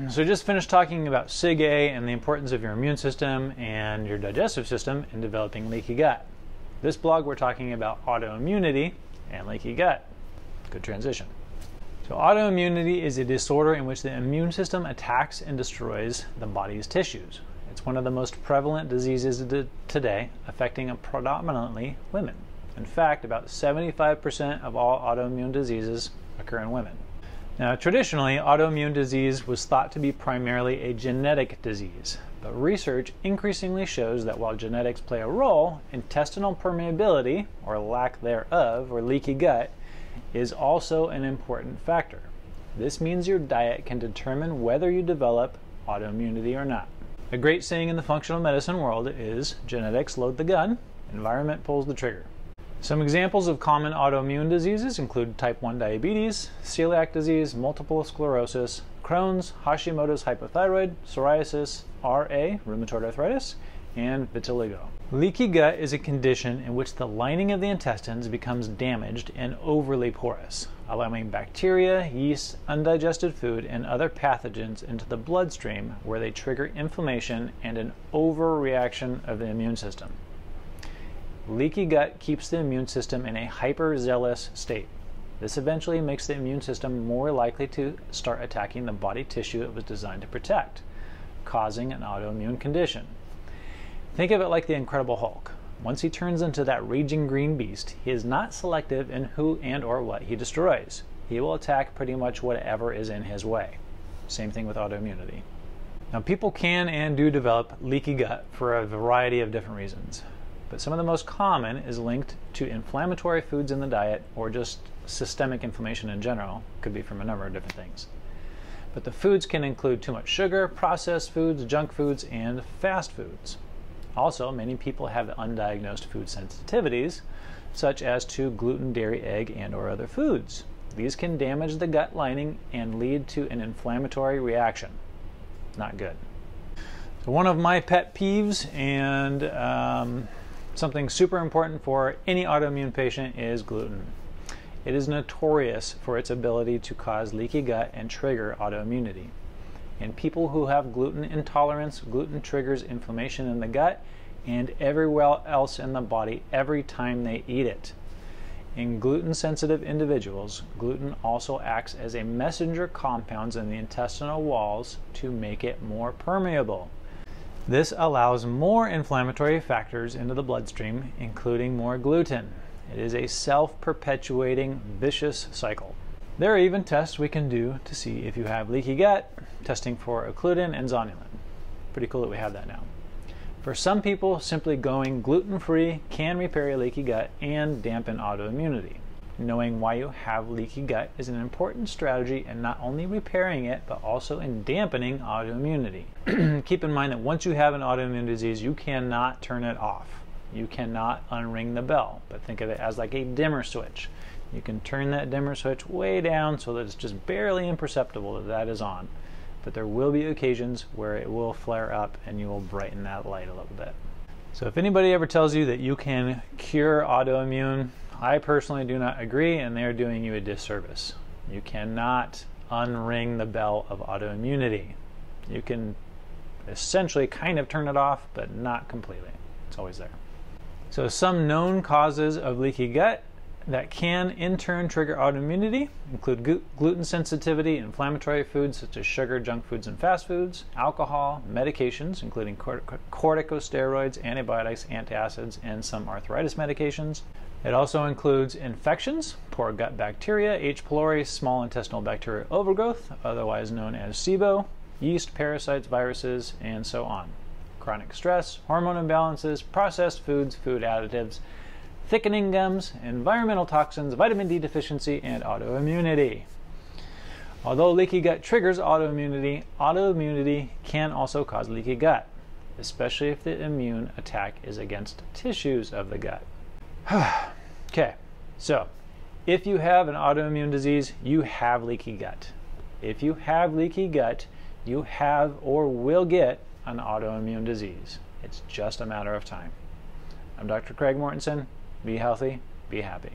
So just finished talking about Sig-A and the importance of your immune system and your digestive system in developing leaky gut. This blog we're talking about autoimmunity and leaky gut. Good transition. So autoimmunity is a disorder in which the immune system attacks and destroys the body's tissues. It's one of the most prevalent diseases today, affecting predominantly women. In fact, about 75% of all autoimmune diseases occur in women. Now, traditionally, autoimmune disease was thought to be primarily a genetic disease, but research increasingly shows that while genetics play a role, intestinal permeability, or lack thereof, or leaky gut, is also an important factor. This means your diet can determine whether you develop autoimmunity or not. A great saying in the functional medicine world is, genetics load the gun, environment pulls the trigger. Some examples of common autoimmune diseases include type 1 diabetes, celiac disease, multiple sclerosis, Crohn's, Hashimoto's hypothyroid, psoriasis, RA, rheumatoid arthritis, and vitiligo. Leaky gut is a condition in which the lining of the intestines becomes damaged and overly porous, allowing bacteria, yeast, undigested food, and other pathogens into the bloodstream where they trigger inflammation and an overreaction of the immune system. Leaky gut keeps the immune system in a hyperzealous state. This eventually makes the immune system more likely to start attacking the body tissue it was designed to protect, causing an autoimmune condition. Think of it like the Incredible Hulk. Once he turns into that raging green beast, he is not selective in who and or what he destroys. He will attack pretty much whatever is in his way. Same thing with autoimmunity. Now, people can and do develop leaky gut for a variety of different reasons, but some of the most common is linked to inflammatory foods in the diet or just systemic inflammation in general. Could be from a number of different things. But the foods can include too much sugar, processed foods, junk foods, and fast foods. Also, many people have undiagnosed food sensitivities, such as to gluten, dairy, egg, and or other foods. These can damage the gut lining and lead to an inflammatory reaction. Not good. So one of my pet peeves and something super important for any autoimmune patient is gluten. It is notorious for its ability to cause leaky gut and trigger autoimmunity. In people who have gluten intolerance, gluten triggers inflammation in the gut and everywhere else in the body every time they eat it. In gluten-sensitive individuals, gluten also acts as a messenger compound in the intestinal walls to make it more permeable. This allows more inflammatory factors into the bloodstream, including more gluten. It is a self-perpetuating vicious cycle. There are even tests we can do to see if you have leaky gut, testing for occludin and zonulin. Pretty cool that we have that now. For some people, simply going gluten-free can repair a leaky gut and dampen autoimmunity. Knowing why you have leaky gut is an important strategy in not only repairing it, but also in dampening autoimmunity. Keep in mind that once you have an autoimmune disease, you cannot turn it off. You cannot unring the bell, but think of it as like a dimmer switch. You can turn that dimmer switch way down so that it's just barely imperceptible that that is on. But there will be occasions where it will flare up and you will brighten that light a little bit. So if anybody ever tells you that you can cure autoimmune, I personally do not agree, and they're doing you a disservice. You cannot unring the bell of autoimmunity. You can essentially kind of turn it off, but not completely. It's always there. So some known causes of leaky gut that can in turn trigger autoimmunity include gluten sensitivity, inflammatory foods such as sugar, junk foods, and fast foods, alcohol, medications including corticosteroids, antibiotics, antacids, and some arthritis medications. It also includes infections, poor gut bacteria, H. pylori, small intestinal bacterial overgrowth, otherwise known as SIBO, yeast, parasites, viruses, and so on. Chronic stress, hormone imbalances, processed foods, food additives, thickening gums, environmental toxins, vitamin D deficiency, and autoimmunity. Although leaky gut triggers autoimmunity, autoimmunity can also cause leaky gut, especially if the immune attack is against tissues of the gut. Okay, so if you have an autoimmune disease, you have leaky gut. If you have leaky gut, you have or will get an autoimmune disease. It's just a matter of time. I'm Dr. Craig Mortensen. Be healthy, be happy.